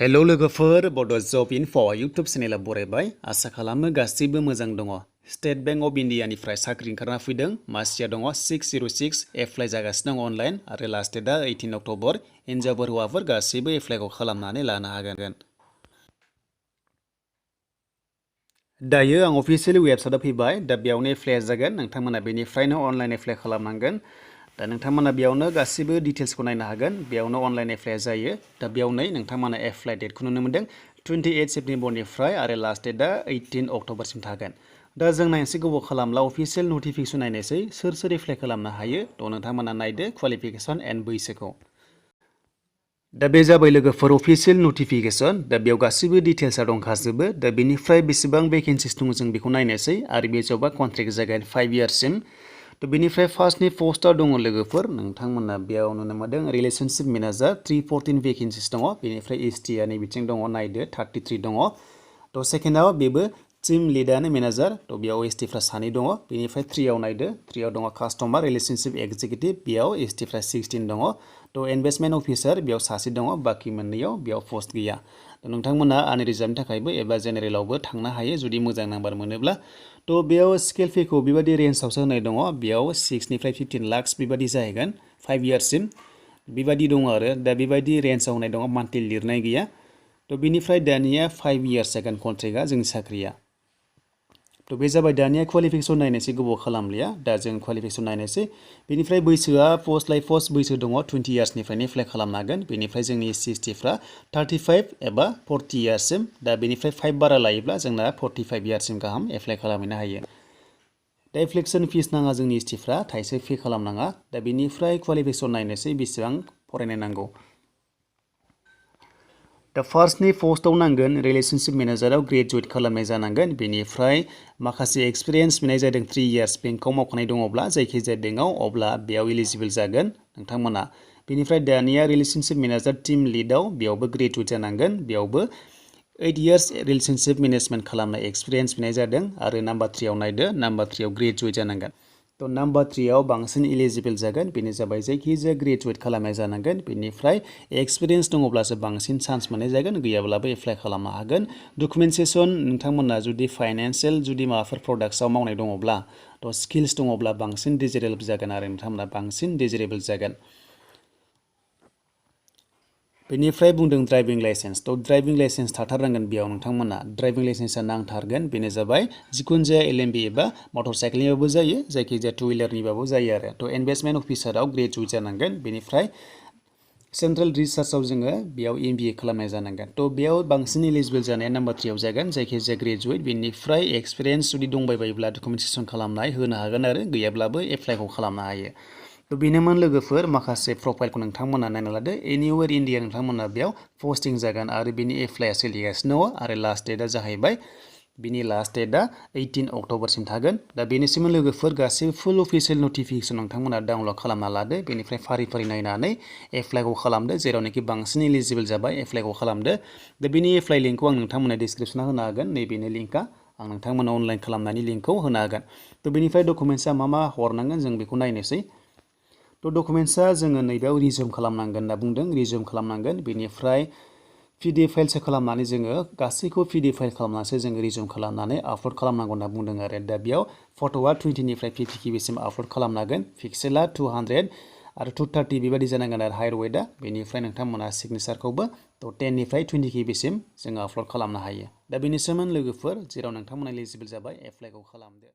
Hello लोगोफोर बड' जब enough' YouTube चेनेला बरायबाय आसा खालामो गासैबो मोजां दङ। स्टेट बैंक अफ इन्डियानिफ्राय साख्रि ओंखारना फैदों मासिया दङ 606 एप्लाइ जागासिनो दङ अनलाइन आरो लास्ट डेटआ 18 अक्ट'बर हिनजावफोर हौवाफोर गासैबो एप्लाइखौ खालामनानै लानो हागोन। दायो आं अफिसियेल वेबसाइटआव फैबाय दा बेयावनो एप्लाइ जागोन नोंथांमोना बेनिफ्रायनो अनलाइन एप्लाइ खालामनांगोन। दा नोंथांमोना बेयावनो गासैबो डिटेल्सखौ नायनो हागोन बेयावनो अनलाइन एप्लाइ जायो। दा बेयावनो नोंथांमोना एप्लाइ डेटखौ नुनो मोनदों 28 सेप्टेम्बरनिफ्राय आरो लास्ट डेटआ 18 अक्ट'बरसिम थागोन। दा जों नायनोसै गोबाव खालामला अफिसियेल नटिफिकेसन नायनोसै सोर एप्लाइ खालामनो हायो थ' नोंथांमोना नायदो क्वालिफिकेसन एन्ड बैसोखौ। दा बे जाबाय लोगोफोर अफिसियेल नटिफिकेसन दा बेयाव गासैबो डिटेल्सआ दंखाजोबो दा बेनिफ्राय बेसेबां भेकेन्सिस दङ जों बेखौ नायनोसै आरो बे जबा कन्ट्रेक्ट जागोन 5 इयार्ससिम। थ' बेनिफ्राय फार्स्टनि पस्टआव दङ लोगोफोर नोंथांमोना बेयाव नुनो मोनदों रिलेशनशिप मेनेजार 314 भेकेन्सिस दङ बेनिफ्राय एसटिआ नै बिथिं दङ नायदो 33 दङ। थ' सेकेन्डआव बेबो टीम लिडानो मेनेजार थ' बेयाव एसटिफ्रा 2 दङ बेनिफ्राय 3आव नायदो 3आव दङ कास्टमार रिलेशनशिप एक्जिकिउटिभ बेयाव एसटिफ्रा 16 दङ। थ' इनभेस्टमेन्ट अफिसार बेयाव 1 दङ बाखि मोननैयाव बेयाव पस्ट गैया। नोंथांमोना आनरिजार्भनि थाखायबो एबा जेनेरेलावबो थांनो हायो जुदि मोजां नाम्बार मोनोब्ला। थ' बेयाव स्केल फेखौ बेबायदि रेन्जआवसो होनाय दङ बेयाव 6 निफ्राय 15 लाख बेबायदि जाहैगोन 5 इयार्ससिम बेबायदि दङ आरो दा बेबायदि रेन्जआव होनाय दङ मान्थलि लिरनाय गैया। थ' बेनिफ्राय दानिया 5 इयार्स जागोन कन्ट्रेक्टआ जोंनि साख्रिया। थ' बे जाबाय दानिया क्वालिफिकेसन नायनोसै गोबाव खालामलिया दा जों क्वालिफिकेसन नायनोसै बेनिफ्राय बैसोआ पस्ट लाइ पस्ट बैसो दङ 20 इयार्सनिफ्रायनो एप्लाइ खालामनो हागोन बेनिफ्राय जोंनि एसटिफ्रा 35 एबा 40 इयार्ससिम दा बेनिफ्राय 5 बारा लायोब्ला जोंना 45 इयार्ससिम गाहाम एप्लाइ खालामनो हायो। दा एप्लिकेसन फिस नाङा जोंनि एसटिफ्रा थाइसे पे खालामनाङा दा बेनिफ्राय क्वालिफिकेसन नायनोसै बेसेबां फरायनाय नांगौ। दा फार्स्टनि पस्टआव नांगोन रिलेशनशिप मेनेजाराव ग्रेजुवेट खालामनाय जानांगोन बेनिफ्राय माखासे एक्सपिरियेन्स मोननाय जादों 3 इयार्स बेंकआव मावखानाय दङब्ला जायखिजाया बेंकआव अब्ला बेयाव इलिजिबल जागोन नोंथांमोना। बेनिफ्राय दानिया रिलेशनशिप मेनेजार टीम लिडआव बेयावबो ग्रेजुवेट जानांगोन बेयावबो 8 इयार्स रिलेशनशिप मेनेजमेन्ट खालामनाय एक्सपिरियेन्स मोननाय जादों आरो नाम्बार 3आव नायदो नाम्बार 3आव ग्रेजुवेट जानांगोन। थ' नाम्बार 3आव बांसिन इलिजिबल जागोन बेनो जाबाय जायखिजाया ग्रेजुवेट खालामनाय जानांगोन बेनिफ्राय एक्सपिरियेन्स दङब्लासो बांसिन चान्स मोननाय जागोन गैयाब्लाबो एप्लाइ खालामनो हागोन। डकुमेन्टेसन नोंथांमोना जुदि फाइनान्सियेल जुदि माबाफोर प्रडाक्ट्सआव मावनाय दङब्ला थ' स्किल्स दङब्ला बांसिन डिजिटेबल जागोन आरो नोंथांमोना बांसिन डिजिटेबल जागोन। बेनिफ्राय बुंदों ड्राइभिं लाइसेन्स थ' ड्राइभिं लाइसेन्स थाथारनांगोन बेयाव नोंथांमोना ड्राइभिं लाइसेन्सआ नांथारगोन बेनो जाबाय जिखुनु जाया एलएमबि एबा मटर साइकेलनिबाबो जायो जायखिजाया 2 हुइलारनिबाबो जायो आरो। थ' इनभेस्टमेन्ट अफिसाराव ग्रेजुवेट जानांगोन बेनिफ्राय सेन्ट्रेल रिसार्चआव जोङो बेयाव MBA खालामनाय जानांगोन। थ' बेयाव बांसिन इलिजिबल जानाया नाम्बार 3आव जागोन जायखिजाया ग्रेजुवेट बेनिफ्राय एक्सपिरियेन्स जुदि दंबायबायोब्ला डकुमेन्टेसन खालामनाय होनो हागोन आरो गैयाब्लाबो एप्लाइखौ खालामनो हायो। थ' बेनोमोन लोगोफोर माखासे प्रफाइलखौ नोंथांमोना नायना लादो एनिवेयर इन्डिया नोंथांमोना बेयाव पस्टिं जागोन आरो बेनि एप्लाइआ सोलिगासिनो दङ आरो लास्ट डेटआ जाहैबाय बिनि लास्ट डेटआ 18 अक्ट'बरसिम थागोन। दा बेनिसिम लोगोफोर गासैबो फुल अफिसियेल नटिफिकेसन नोंथांमोना डाउनलड खालामना लादो बेनिफ्राय फारि फारि नायनानै एप्लाइखौ खालामदो जेरावनोखि बांसिन इलिजिबल जाबाय एप्लाइखौ खालामदो। दा बेनि एप्लाइ लिंकखौ आं नोंथांमोननो डिसक्रिपसनाव होनो हागोन नैबेनो लिंकआ आं नोंथांमोना अनलाइन खालामनायनि लिंकखौ होनो हागोन। थ' बेनिफ्राय डकुमेन्ट्सआ मा हरनांगोन जों बेखौ नायनोसै। थ' डकुमेन्ट्सआ जोङो नैबेयाव रिजुम खालामनांगोन होनना बुंदों रिजुम खालामनांगोन बेनिफ्राय PDF फाइलसो खालामनानै जोङो गासैखौ PDF फाइल खालामनानैसो जोङो रिजुम खालामनानै आपल'ड खालामनांगौ होनना बुंदों आरो। दा बेयाव फट'आ 20 निफ्राय 50 KBसिम आपल'ड खालामनांगोन पिक्सेला 200 आरो 230 बेबायदि जानांगोन आरो हाइट वेटआ बेनिफ्राय नोंथांमोना सिगनेचारखौबो 10 निफ्राय 20 KBसिम जोङो आपल'ड खालामनो हायो। दा बेनिसिम लोगोफोर जेराव नोंथांमोना इलिजिबल जाबाय एप्लाइखौ खालामदो।